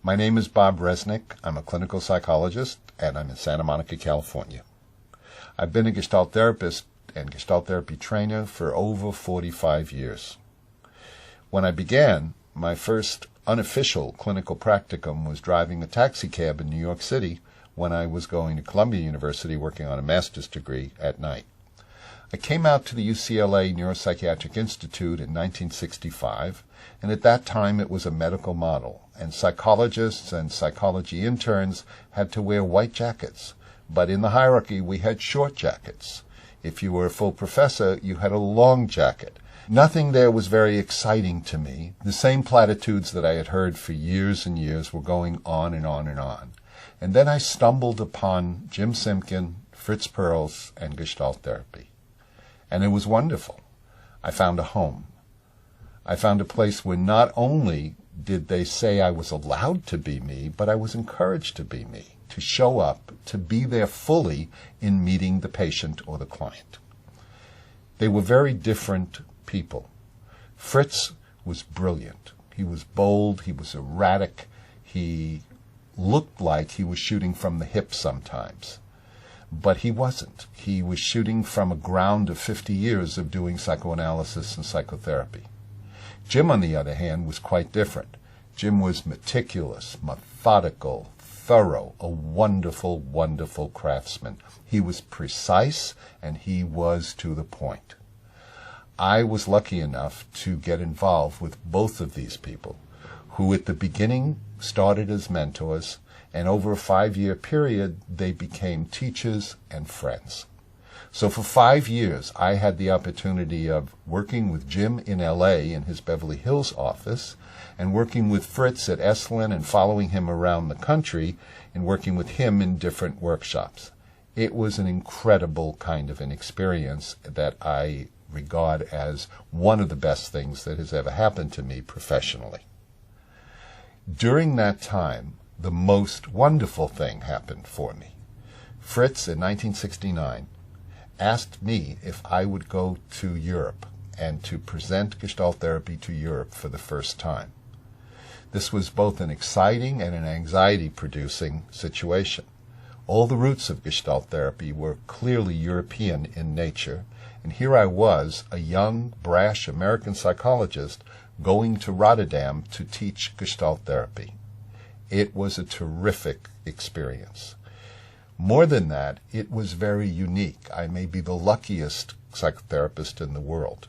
My name is Bob Resnick. I'm a clinical psychologist, and I'm in Santa Monica, California. I've been a Gestalt therapist and Gestalt therapy trainer for over 45 years. When I began, my first unofficial clinical practicum was driving a taxi cab in New York City when I was going to Columbia University working on a master's degree at night. I came out to the UCLA Neuropsychiatric Institute in 1965, and at that time it was a medical model, and psychologists and psychology interns had to wear white jackets. But in the hierarchy, we had short jackets. If you were a full professor, you had a long jacket. Nothing there was very exciting to me. The same platitudes that I had heard for years and years were going on and on and on. And then I stumbled upon Jim Simkin, Fritz Perls, and Gestalt therapy. And it was wonderful. I found a home. I found a place where not only did they say I was allowed to be me, but I was encouraged to be me, to show up, to be there fully in meeting the patient or the client. They were very different people. Fritz was brilliant. He was bold. He was erratic. He looked like he was shooting from the hip sometimes. But he wasn't. He was shooting from a ground of 50 years of doing psychoanalysis and psychotherapy. Jim, on the other hand, was quite different. Jim was meticulous, methodical, thorough, a wonderful, wonderful craftsman. He was precise, and he was to the point. I was lucky enough to get involved with both of these people, who at the beginning started as mentors, and over a 5-year period, they became teachers and friends. So for 5 years, I had the opportunity of working with Jim in L.A. in his Beverly Hills office, and working with Fritz at Esalen and following him around the country and working with him in different workshops. It was an incredible kind of an experience that I regard as one of the best things that has ever happened to me professionally. During that time, the most wonderful thing happened for me. Fritz, in 1969, asked me if I would go to Europe and to present Gestalt therapy to Europe for the first time. This was both an exciting and an anxiety-producing situation. All the roots of Gestalt therapy were clearly European in nature, and here I was, a young, brash American psychologist, going to Rotterdam to teach Gestalt therapy. It was a terrific experience. More than that, it was very unique. I may be the luckiest psychotherapist in the world.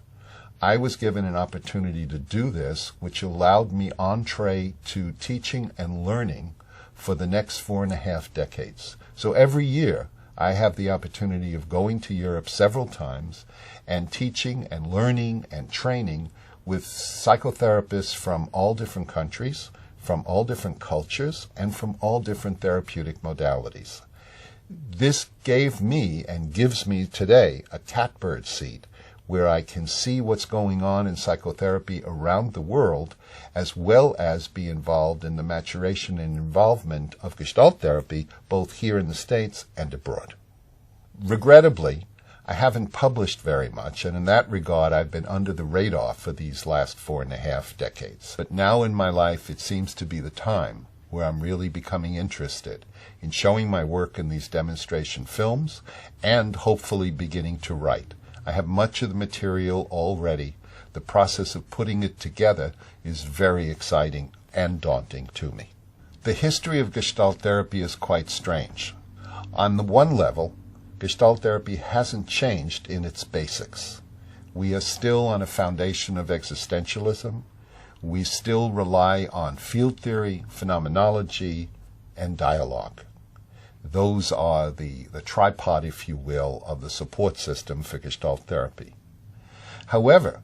I was given an opportunity to do this, which allowed me entree to teaching and learning for the next 4.5 decades. So every year, I have the opportunity of going to Europe several times and teaching and learning and training with psychotherapists from all different countries, from all different cultures, and from all different therapeutic modalities. This gave me and gives me today a catbird seat where I can see what's going on in psychotherapy around the world, as well as be involved in the maturation and involvement of Gestalt therapy, both here in the States and abroad. Regrettably, I haven't published very much, and in that regard, I've been under the radar for these last 4.5 decades. But now in my life, it seems to be the time where I'm really becoming interested in showing my work in these demonstration films and hopefully beginning to write. I have much of the material already. The process of putting it together is very exciting and daunting to me. The history of Gestalt therapy is quite strange. On the one level, Gestalt therapy hasn't changed in its basics. We are still on a foundation of existentialism. We still rely on field theory, phenomenology, and dialogue. Those are the tripod, if you will, of the support system for Gestalt therapy. However,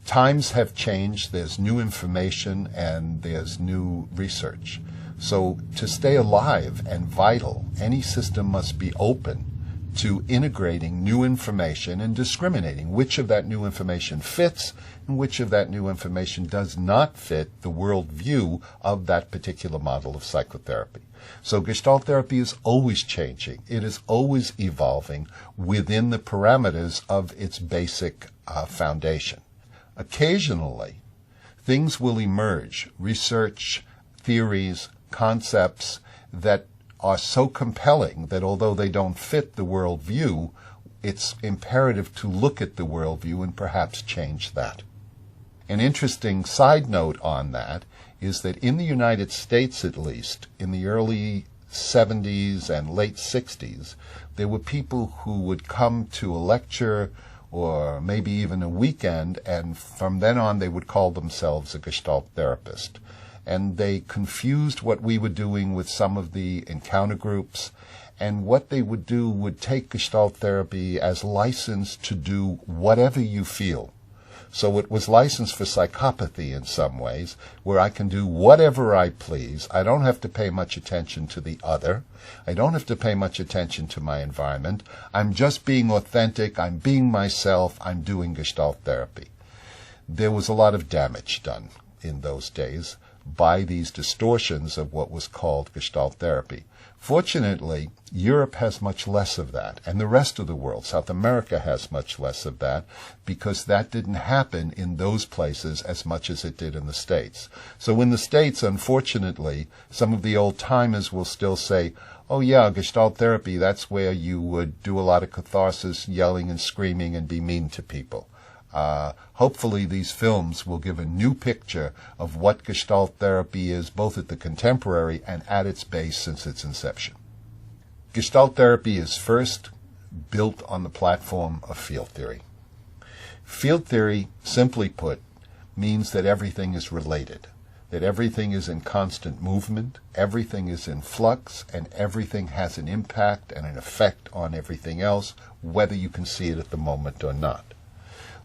times have changed. There's new information and there's new research. So to stay alive and vital, any system must be open to integrating new information and discriminating which of that new information fits and which of that new information does not fit the worldview of that particular model of psychotherapy. So Gestalt therapy is always changing. It is always evolving within the parameters of its basic foundation. Occasionally, things will emerge, research, theories, concepts that are so compelling that although they don't fit the worldview, it's imperative to look at the worldview and perhaps change that. An interesting side note on that is that in the United States, at least, in the early 70s and late 60s, there were people who would come to a lecture or maybe even a weekend, and from then on they would call themselves a Gestalt therapist. And they confused what we were doing with some of the encounter groups, and what they would do would take Gestalt therapy as license to do whatever you feel. So it was licensed for psychopathy in some ways, where I can do whatever I please. I don't have to pay much attention to the other. I don't have to pay much attention to my environment. I'm just being authentic. I'm being myself. I'm doing Gestalt therapy. There was a lot of damage done in those days by these distortions of what was called Gestalt therapy. Fortunately, Europe has much less of that, and the rest of the world, South America, has much less of that, because that didn't happen in those places as much as it did in the States. So in the States, unfortunately, some of the old-timers will still say, oh yeah, Gestalt therapy, that's where you would do a lot of catharsis, yelling and screaming and be mean to people. Hopefully these films will give a new picture of what Gestalt therapy is, both at the contemporary and at its base since its inception. Gestalt therapy is first built on the platform of field theory. Field theory, simply put, means that everything is related, that everything is in constant movement, everything is in flux, and everything has an impact and an effect on everything else, whether you can see it at the moment or not.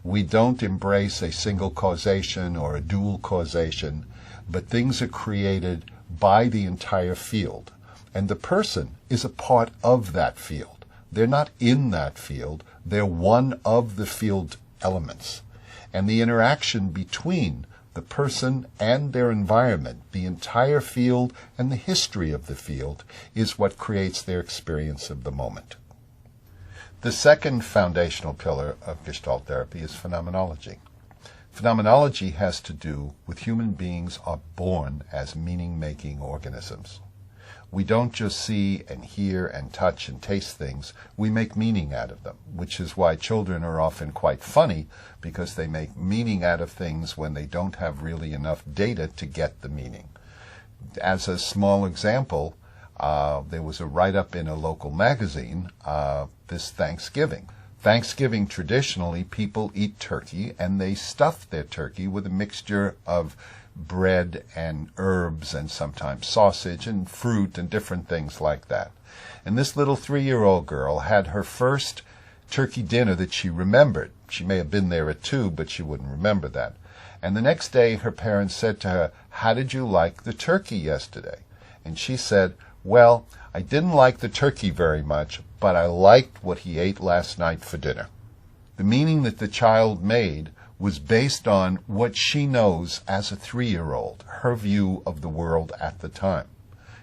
We don't embrace a single causation or a dual causation, but things are created by the entire field. And the person is a part of that field. They're not in that field. They're one of the field elements. And the interaction between the person and their environment, the entire field and the history of the field, is what creates their experience of the moment. The second foundational pillar of Gestalt therapy is phenomenology. Phenomenology has to do with human beings are born as meaning-making organisms. We don't just see and hear and touch and taste things, we make meaning out of them, which is why children are often quite funny, because they make meaning out of things when they don't have really enough data to get the meaning. As a small example, there was a write-up in a local magazine this Thanksgiving. Thanksgiving, traditionally, people eat turkey, and they stuff their turkey with a mixture of bread and herbs and sometimes sausage and fruit and different things like that. And this little 3-year-old girl had her first turkey dinner that she remembered. She may have been there at 2, but she wouldn't remember that. And the next day, her parents said to her, "How did you like the turkey yesterday?" And she said, "Well, I didn't like the turkey very much, but I liked what he ate last night for dinner." The meaning that the child made was based on what she knows as a 3-year-old, her view of the world at the time.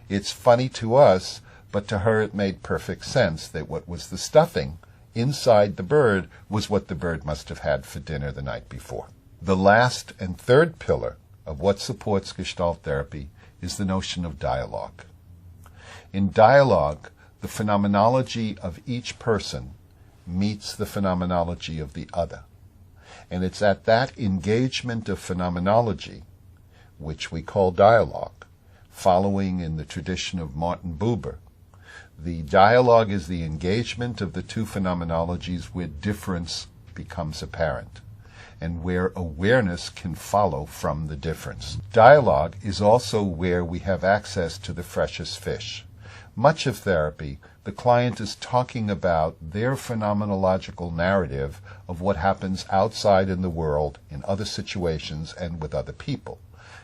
It's funny to us, but to her it made perfect sense that what was the stuffing inside the bird was what the bird must have had for dinner the night before. The last and third pillar of what supports Gestalt therapy is the notion of dialogue. In dialogue, the phenomenology of each person meets the phenomenology of the other. And it's at that engagement of phenomenology, which we call dialogue, following in the tradition of Martin Buber. The dialogue is the engagement of the two phenomenologies where difference becomes apparent, and where awareness can follow from the difference. Dialogue is also where we have access to the freshest fish. Much of therapy, the client is talking about their phenomenological narrative of what happens outside in the world, in other situations, and with other people.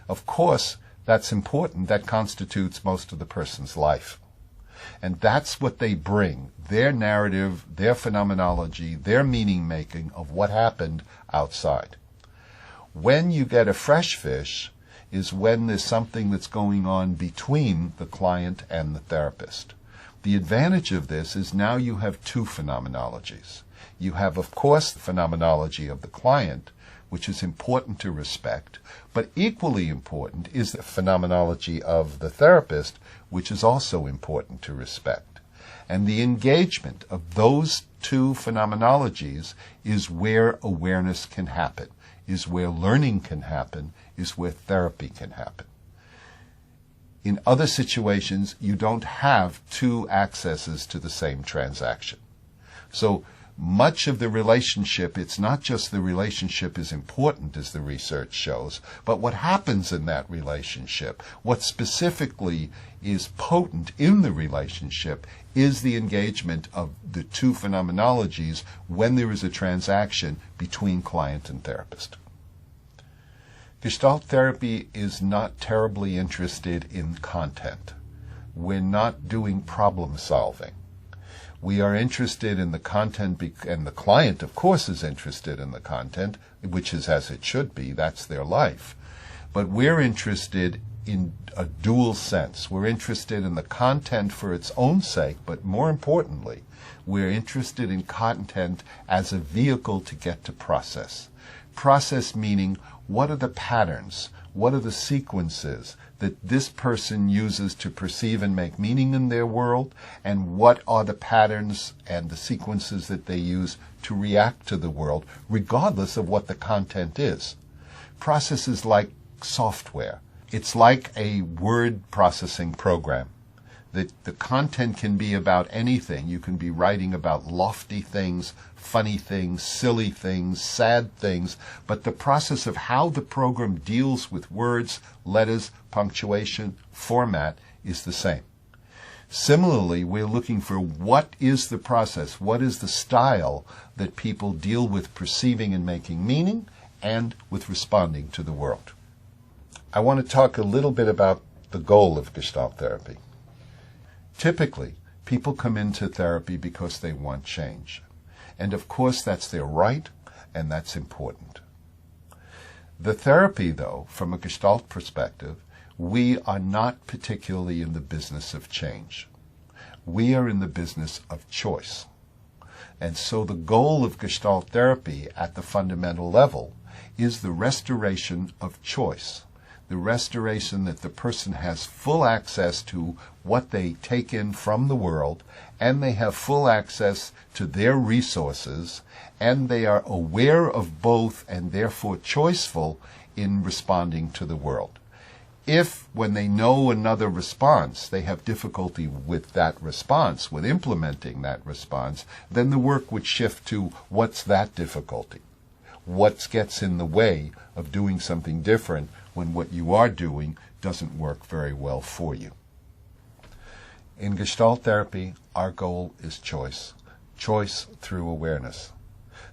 Of course, that's important. That constitutes most of the person's life. And that's what they bring, their narrative, their phenomenology, their meaning-making of what happened outside. When you get a fresh fish is when there's something that's going on between the client and the therapist. The advantage of this is now you have two phenomenologies. You have, of course, the phenomenology of the client, which is important to respect, but equally important is the phenomenology of the therapist, which is also important to respect. And the engagement of those two phenomenologies is where awareness can happen, is where learning can happen, is where therapy can happen. In other situations, you don't have two accesses to the same transaction. So much of the relationship, it's not just the relationship is important, as the research shows, but what happens in that relationship, what specifically is potent in the relationship, is the engagement of the two phenomenologies when there is a transaction between client and therapist. Gestalt therapy is not terribly interested in content. We're not doing problem solving. We are interested in the content, and the client, of course, is interested in the content, which is as it should be. That's their life. But we're interested in a dual sense. We're interested in the content for its own sake, but more importantly, we're interested in content as a vehicle to get to process. Process meaning, what are the patterns? What are the sequences that this person uses to perceive and make meaning in their world? And what are the patterns and the sequences that they use to react to the world, regardless of what the content is? Process is like software. It's like a word processing program. The content can be about anything. You can be writing about lofty things, funny things, silly things, sad things, but the process of how the program deals with words, letters, punctuation, format is the same. Similarly, we're looking for what is the process, what is the style that people deal with perceiving and making meaning and with responding to the world. I want to talk a little bit about the goal of Gestalt therapy. Typically, people come into therapy because they want change. And of course, that's their right, and that's important. The therapy, though, from a Gestalt perspective, we are not particularly in the business of change. We are in the business of choice. And so the goal of Gestalt therapy at the fundamental level is the restoration of choice. The restoration that the person has full access to what they take in from the world, and they have full access to their resources, and they are aware of both and therefore choiceful in responding to the world. If, when they know another response, they have difficulty with that response, with implementing that response, then the work would shift to what's that difficulty? What gets in the way of doing something different when what you are doing doesn't work very well for you? In Gestalt therapy, our goal is choice. Choice through awareness.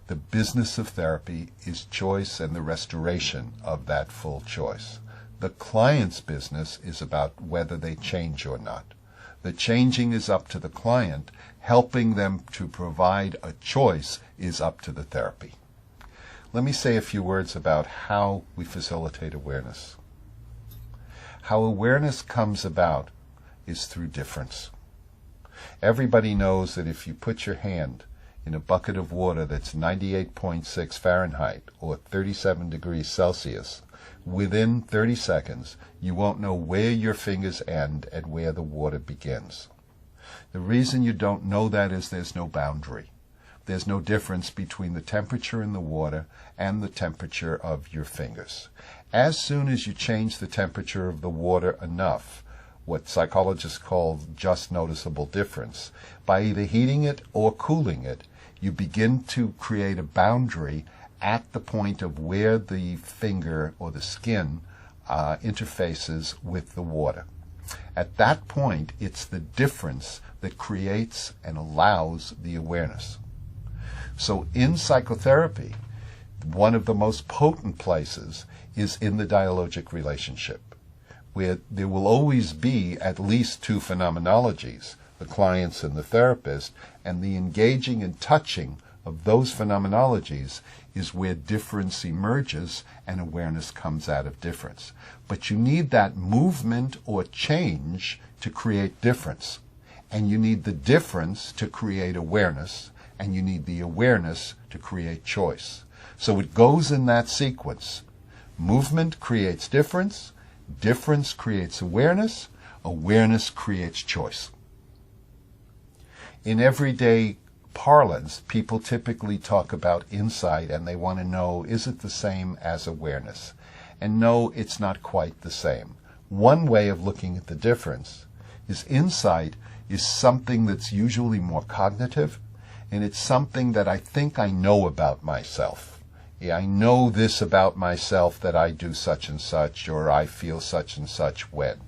The business of therapy is choice and the restoration of that full choice. The client's business is about whether they change or not. The changing is up to the client. Helping them to provide a choice is up to the therapy. Let me say a few words about how we facilitate awareness. How awareness comes about is through difference. Everybody knows that if you put your hand in a bucket of water that's 98.6 Fahrenheit or 37 degrees Celsius, within 30 seconds, you won't know where your fingers end and where the water begins. The reason you don't know that is there's no boundary. There's no difference between the temperature in the water and the temperature of your fingers. As soon as you change the temperature of the water enough, what psychologists call just noticeable difference, by either heating it or cooling it, you begin to create a boundary at the point of where the finger or the skin interfaces with the water. At that point, it's the difference that creates and allows the awareness. So in psychotherapy, one of the most potent places is in the dialogic relationship, where there will always be at least two phenomenologies, the clients and the therapist, and the engaging and touching of those phenomenologies is where difference emerges and awareness comes out of difference. But you need that movement or change to create difference, and you need the difference to create awareness, and you need the awareness to create choice. So it goes in that sequence. Movement creates difference. Difference creates awareness. Awareness creates choice. In everyday parlance, people typically talk about insight and they want to know, is it the same as awareness? And no, it's not quite the same. One way of looking at the difference is insight is something that's usually more cognitive, and it's something that I think I know about myself. Yeah, I know this about myself, that I do such and such, or I feel such and such when.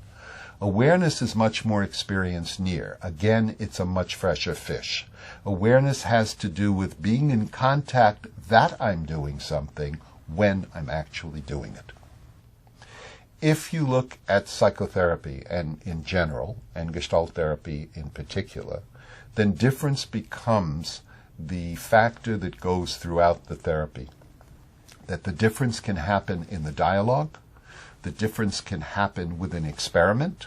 Awareness is much more experience near. Again, it's a much fresher fish. Awareness has to do with being in contact that I'm doing something when I'm actually doing it. If you look at psychotherapy and in general, and Gestalt therapy in particular, then difference becomes the factor that goes throughout the therapy. That the difference can happen in the dialogue, the difference can happen with an experiment,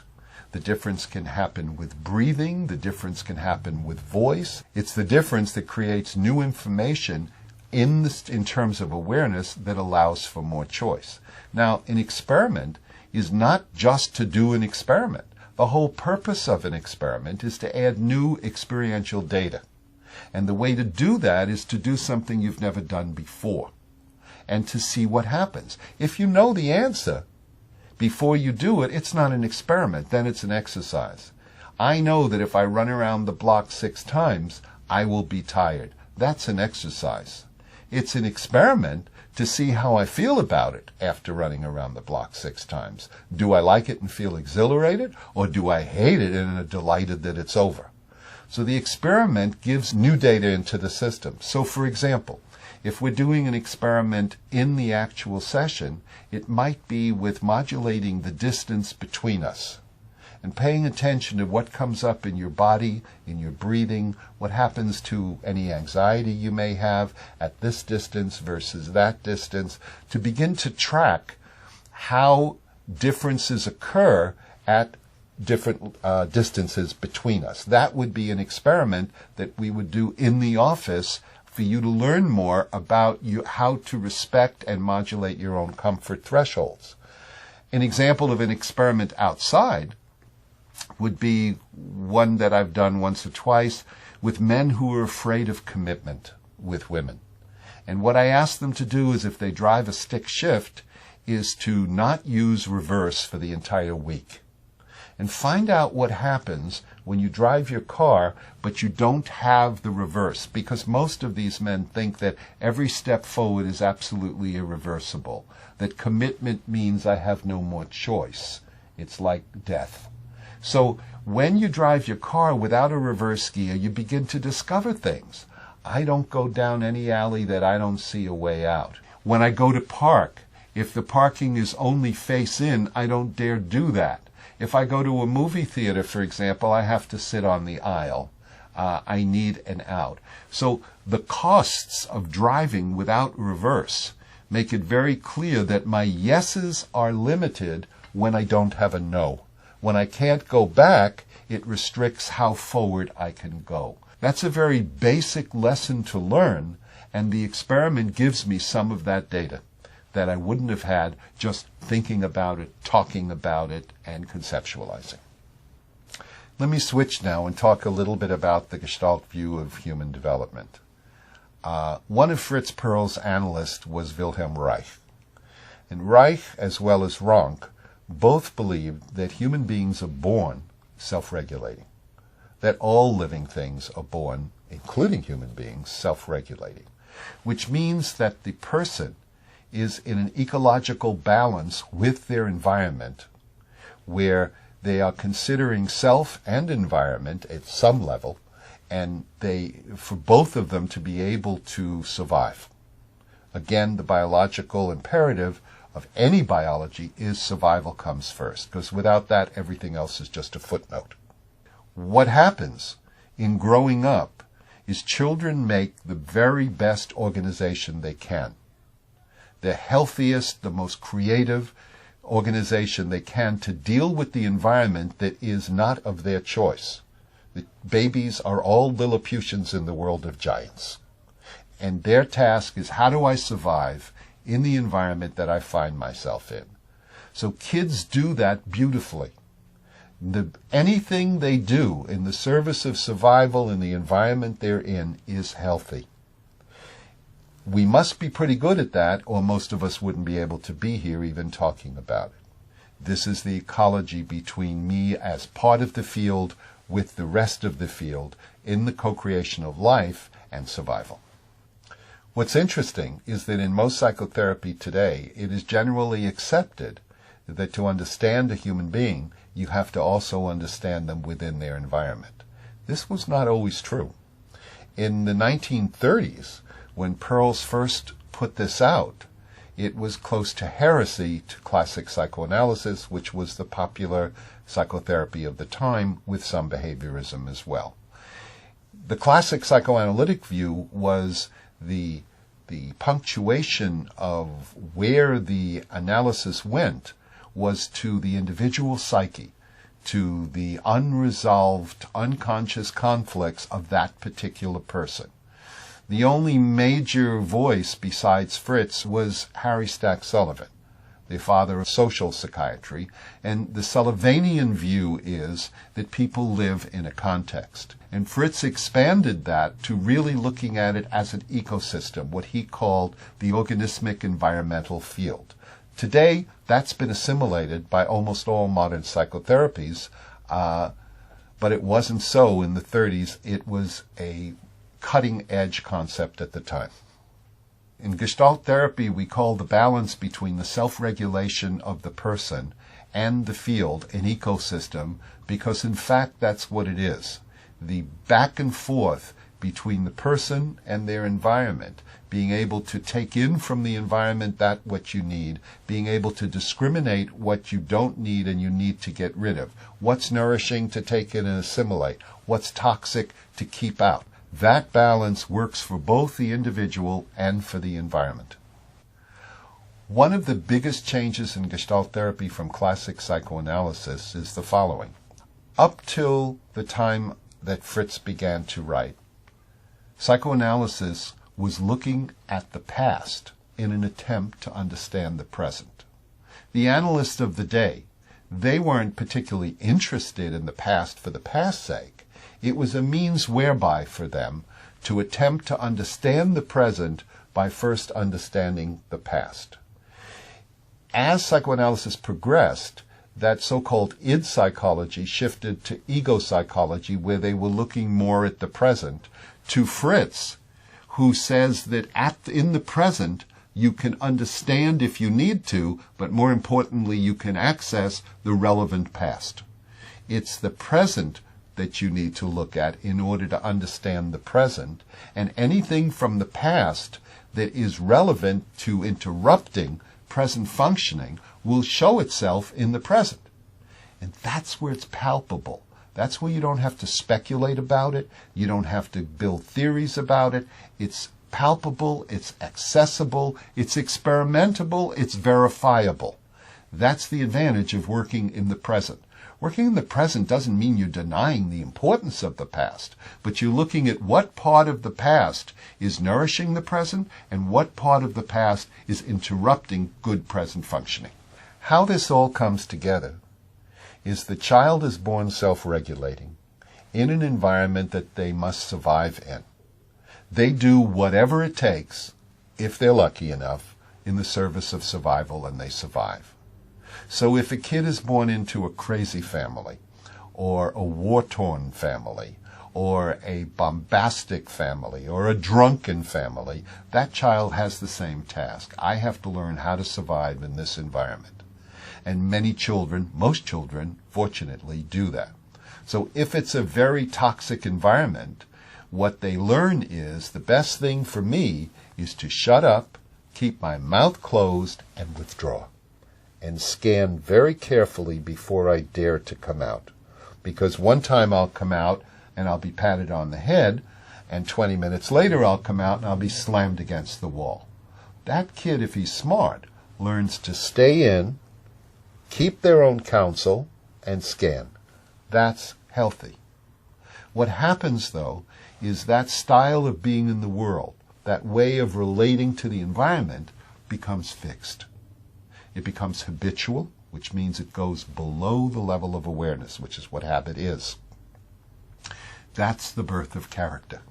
the difference can happen with breathing, the difference can happen with voice. It's the difference that creates new information in terms of awareness that allows for more choice. Now, an experiment is not just to do an experiment. The whole purpose of an experiment is to add new experiential data. And the way to do that is to do something you've never done before and to see what happens. If you know the answer before you do it, it's not an experiment, then it's an exercise. I know that if I run around the block 6 times, I will be tired. That's an exercise. It's an experiment to see how I feel about it after running around the block 6 times. Do I like it and feel exhilarated, or do I hate it and am delighted that it's over? So the experiment gives new data into the system. So for example, if we're doing an experiment in the actual session, it might be with modulating the distance between us and paying attention to what comes up in your body, in your breathing, what happens to any anxiety you may have at this distance versus that distance, to begin to track how differences occur at different distances between us. That would be an experiment that we would do in the office for you to learn more about how to respect and modulate your own comfort thresholds. An example of an experiment outside would be one that I've done once or twice with men who are afraid of commitment with women. And what I ask them to do is, if they drive a stick shift, is to not use reverse for the entire week. And find out what happens when you drive your car, but you don't have the reverse, because most of these men think that every step forward is absolutely irreversible, that commitment means I have no more choice. It's like death. So when you drive your car without a reverse gear, you begin to discover things. I don't go down any alley that I don't see a way out. When I go to park, if the parking is only face in, I don't dare do that. If I go to a movie theater, for example, I have to sit on the aisle. I need an out. So the costs of driving without reverse make it very clear that my yeses are limited when I don't have a no. When I can't go back, it restricts how forward I can go. That's a very basic lesson to learn, and the experiment gives me some of that data that I wouldn't have had just thinking about it, talking about it, and conceptualizing. Let me switch now and talk a little bit about the Gestalt view of human development. One of Fritz Perls' analysts was Wilhelm Reich. And Reich, as well as Rank, both believed that human beings are born self-regulating, that all living things are born, including human beings, self-regulating, which means that the person is in an ecological balance with their environment, where they are considering self and environment at some level, and for both of them to be able to survive. Again, the biological imperative of any biology is survival comes first, because without that, everything else is just a footnote. What happens in growing up is children make the very best organization they can, the healthiest, the most creative organization they can to deal with the environment that is not of their choice. The babies are all Lilliputians in the world of giants. and their task is, how do I survive in the environment that I find myself in? So kids do that beautifully. Anything they do in the service of survival in the environment they're in is healthy. We must be pretty good at that, or most of us wouldn't be able to be here even talking about it. This is the ecology between me as part of the field with the rest of the field in the co-creation of life and survival. What's interesting is that in most psychotherapy today, it is generally accepted that to understand a human being, you have to also understand them within their environment. This was not always true. In the 1930s, when Pearls first put this out, it was close to heresy to classic psychoanalysis, which was the popular psychotherapy of the time, with some behaviorism as well. The classic psychoanalytic view was the punctuation of where the analysis went was to the individual psyche, to the unresolved, unconscious conflicts of that particular person. The only major voice besides Fritz was Harry Stack Sullivan, the father of social psychiatry, and the Sullivanian view is that people live in a context. And Fritz expanded that to really looking at it as an ecosystem, what he called the organismic environmental field. Today, that's been assimilated by almost all modern psychotherapies, but it wasn't so in the 30s. It was a cutting-edge concept at the time. In Gestalt therapy, we call the balance between the self-regulation of the person and the field an ecosystem, because in fact that's what it is. The back and forth between the person and their environment, being able to take in from the environment that what you need, being able to discriminate what you don't need and you need to get rid of, what's nourishing to take in and assimilate, what's toxic to keep out. That balance works for both the individual and for the environment. One of the biggest changes in Gestalt therapy from classic psychoanalysis is the following. Up till the time that Fritz began to write, psychoanalysis was looking at the past in an attempt to understand the present. The analysts of the day, they weren't particularly interested in the past for the past's sake. It was a means whereby for them to attempt to understand the present by first understanding the past. As psychoanalysis progressed, that so-called id psychology shifted to ego psychology, where they were looking more at the present, to Fritz, who says that in the present you can understand if you need to, but more importantly you can access the relevant past. It's the present that you need to look at in order to understand the present, and anything from the past that is relevant to interrupting present functioning will show itself in the present. And that's where it's palpable. That's where you don't have to speculate about it. You don't have to build theories about it. It's palpable, it's accessible, it's experimentable, it's verifiable. That's the advantage of working in the present. Working in the present doesn't mean you're denying the importance of the past, but you're looking at what part of the past is nourishing the present and what part of the past is interrupting good present functioning. How this all comes together is the child is born self-regulating in an environment that they must survive in. They do whatever it takes, if they're lucky enough, in the service of survival, and they survive. So if a kid is born into a crazy family, or a war-torn family, or a bombastic family, or a drunken family, that child has the same task. I have to learn how to survive in this environment. And many children, most children, fortunately, do that. So if it's a very toxic environment, what they learn is the best thing for me is to shut up, keep my mouth closed, and withdraw. And scan very carefully before I dare to come out. Because one time I'll come out and I'll be patted on the head, and 20 minutes later I'll come out and I'll be slammed against the wall. That kid, if he's smart, learns to stay in, keep their own counsel, and scan. That's healthy. What happens, though, is that style of being in the world, that way of relating to the environment becomes fixed. It becomes habitual, which means it goes below the level of awareness, which is what habit is. That's the birth of character.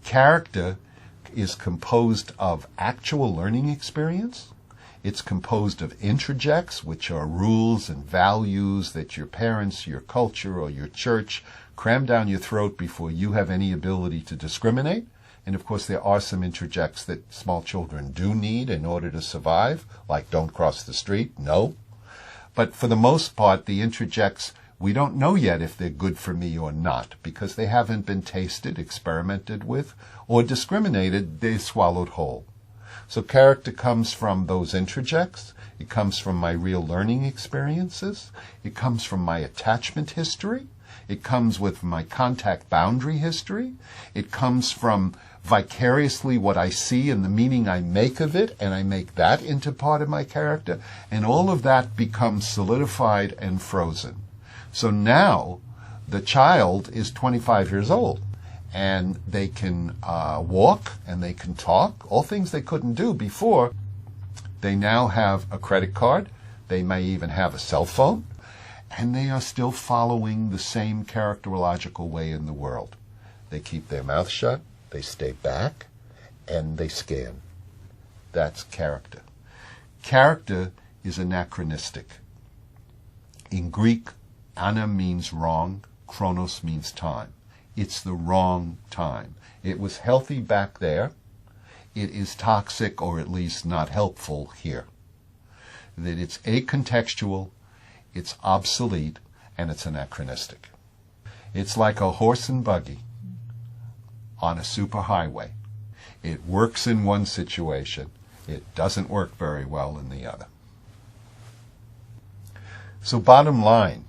Character is composed of actual learning experience. It's composed of introjects, which are rules and values that your parents, your culture, or your church cram down your throat before you have any ability to discriminate. And of course, there are some introjects that small children do need in order to survive, like don't cross the street, no. But for the most part, the introjects, we don't know yet if they're good for me or not, because they haven't been tasted, experimented with, or discriminated. They're swallowed whole. So character comes from those introjects. It comes from my real learning experiences. It comes from my attachment history. It comes with my contact boundary history. It comes from vicariously what I see and the meaning I make of it, and I make that into part of my character. And all of that becomes solidified and frozen. So now the child is 25 years old, and they can walk and they can talk, all things they couldn't do before. They now have a credit card. They may even have a cell phone. And they are still following the same characterological way in the world. They keep their mouth shut, they stay back, and they scan. That's character. Character is anachronistic. In Greek, ana means wrong, chronos means time. It's the wrong time. It was healthy back there. It is toxic, or at least not helpful here. That it's acontextual, it's obsolete, and it's anachronistic. It's like a horse and buggy on a superhighway. It works in one situation. It doesn't work very well in the other. So bottom line,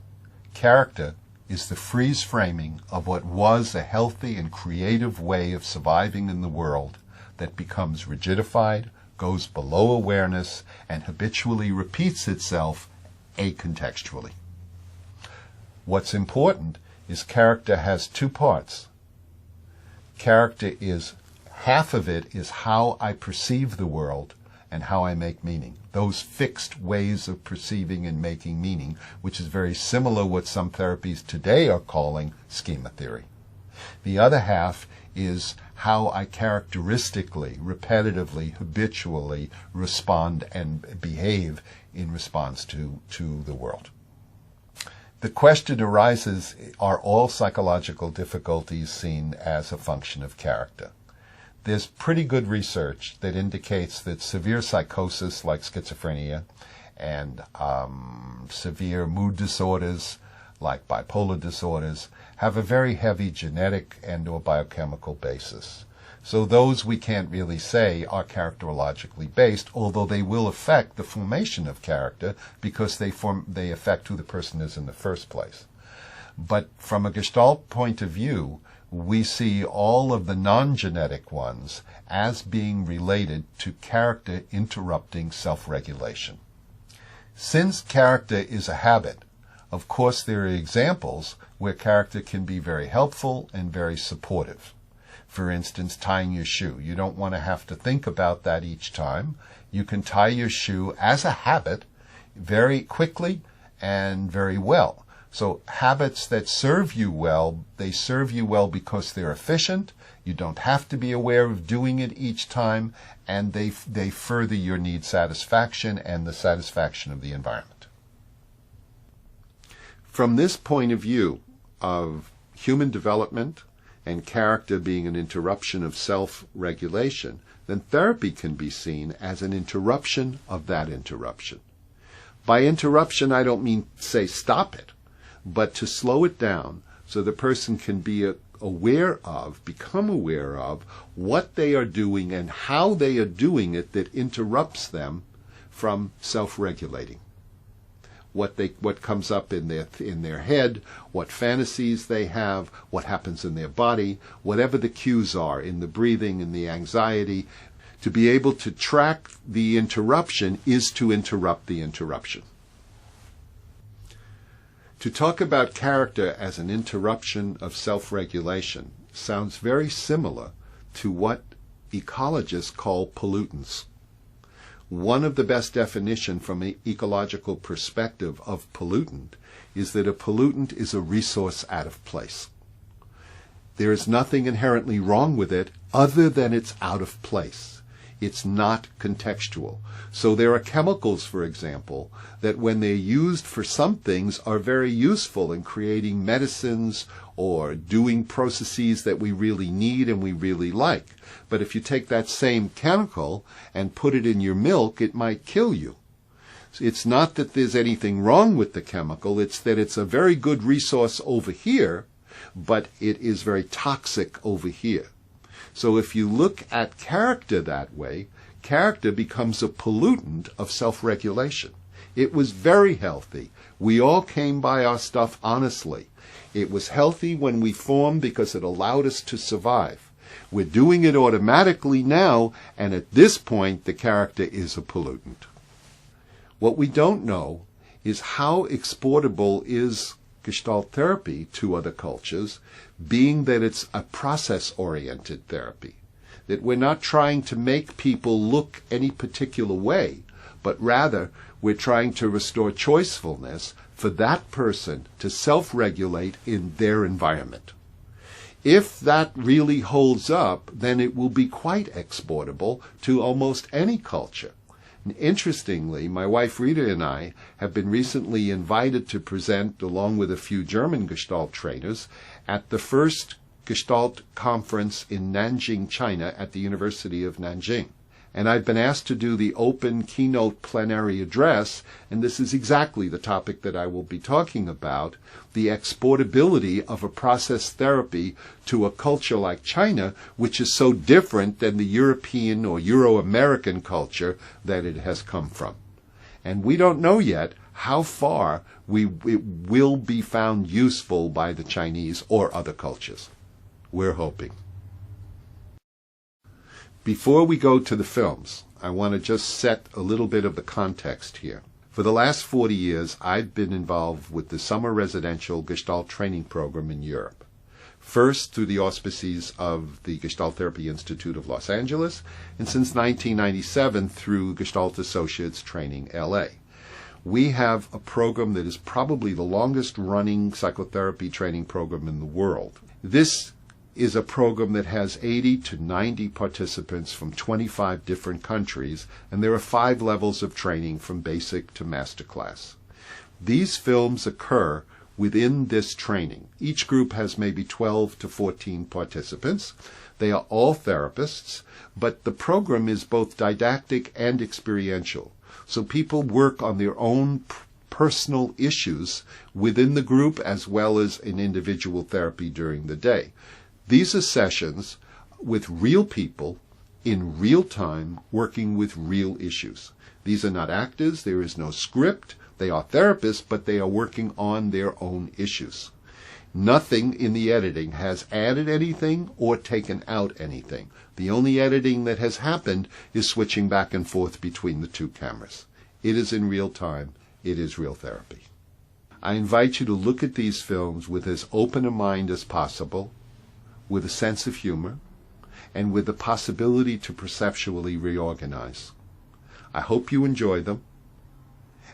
character is the freeze framing of what was a healthy and creative way of surviving in the world that becomes rigidified, goes below awareness, and habitually repeats itself acontextually. What's important is character has two parts. Character is, half of it is how I perceive the world and how I make meaning. Those fixed ways of perceiving and making meaning, which is very similar what some therapies today are calling schema theory. The other half is how I characteristically, repetitively, habitually respond and behave in response to the world. The question arises, are all psychological difficulties seen as a function of character? There's pretty good research that indicates that severe psychosis like schizophrenia and severe mood disorders like bipolar disorders have a very heavy genetic and or biochemical basis. So those we can't really say are characterologically based, although they will affect the formation of character because they affect who the person is in the first place. But from a Gestalt point of view, we see all of the non-genetic ones as being related to character interrupting self-regulation. Since character is a habit, of course there are examples where character can be very helpful and very supportive. For instance, tying your shoe. You don't want to have to think about that each time. You can tie your shoe as a habit very quickly and very well. So habits that serve you well, they serve you well because they're efficient. You don't have to be aware of doing it each time, and they further your need satisfaction and the satisfaction of the environment. From this point of view of human development and character being an interruption of self-regulation, then therapy can be seen as an interruption of that interruption. By interruption, I don't mean say stop it, but to slow it down so the person can be aware of, become aware of what they are doing and how they are doing it that interrupts them from self-regulating. What comes up in their head, what fantasies they have, what happens in their body, whatever the cues are in the breathing and the anxiety. To be able to track the interruption is to interrupt the interruption. To talk about character as an interruption of self-regulation sounds very similar to what ecologists call pollutants. One of the best definitions from an ecological perspective of pollutant is that a pollutant is a resource out of place. There is nothing inherently wrong with it other than it's out of place. It's not contextual. So there are chemicals, for example, that when they're used for some things are very useful in creating medicines or doing processes that we really need and we really like. But if you take that same chemical and put it in your milk, it might kill you. It's not that there's anything wrong with the chemical, it's that it's a very good resource over here, but it is very toxic over here. So if you look at character that way, character becomes a pollutant of self-regulation. It was very healthy. We all came by our stuff honestly. It was healthy when we formed because it allowed us to survive. We're doing it automatically now, and at this point, the character is a pollutant. What we don't know is how exportable is Gestalt therapy to other cultures, being that it's a process-oriented therapy. That we're not trying to make people look any particular way, but rather we're trying to restore choicefulness for that person to self-regulate in their environment. If that really holds up, then it will be quite exportable to almost any culture. And interestingly, my wife Rita and I have been recently invited to present, along with a few German Gestalt trainers, at the first Gestalt conference in Nanjing, China, at the University of Nanjing. And I've been asked to do the open keynote plenary address, and this is exactly the topic that I will be talking about, the exportability of a process therapy to a culture like China, which is so different than the European or Euro-American culture that it has come from. And we don't know yet how far it will be found useful by the Chinese or other cultures. We're hoping. Before we go to the films, I want to just set a little bit of the context here. For the last 40 years, I've been involved with the summer residential Gestalt training program in Europe. First through the auspices of the Gestalt Therapy Institute of Los Angeles, and since 1997 through Gestalt Associates Training LA. We have a program that is probably the longest running psychotherapy training program in the world. This is a program that has 80 to 90 participants from 25 different countries, and there are 5 levels of training from basic to master class. These films occur within this training. Each group has maybe 12 to 14 participants. They are all therapists, but the program is both didactic and experiential. So people work on their own personal issues within the group as well as in individual therapy during the day. These are sessions with real people in real time working with real issues. These are not actors, there is no script, they are therapists, but they are working on their own issues. Nothing in the editing has added anything or taken out anything. The only editing that has happened is switching back and forth between the 2 cameras. It is in real time, it is real therapy. I invite you to look at these films with as open a mind as possible, with a sense of humor, and with the possibility to perceptually reorganize. I hope you enjoy them,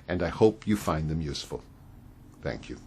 and I hope you find them useful. Thank you.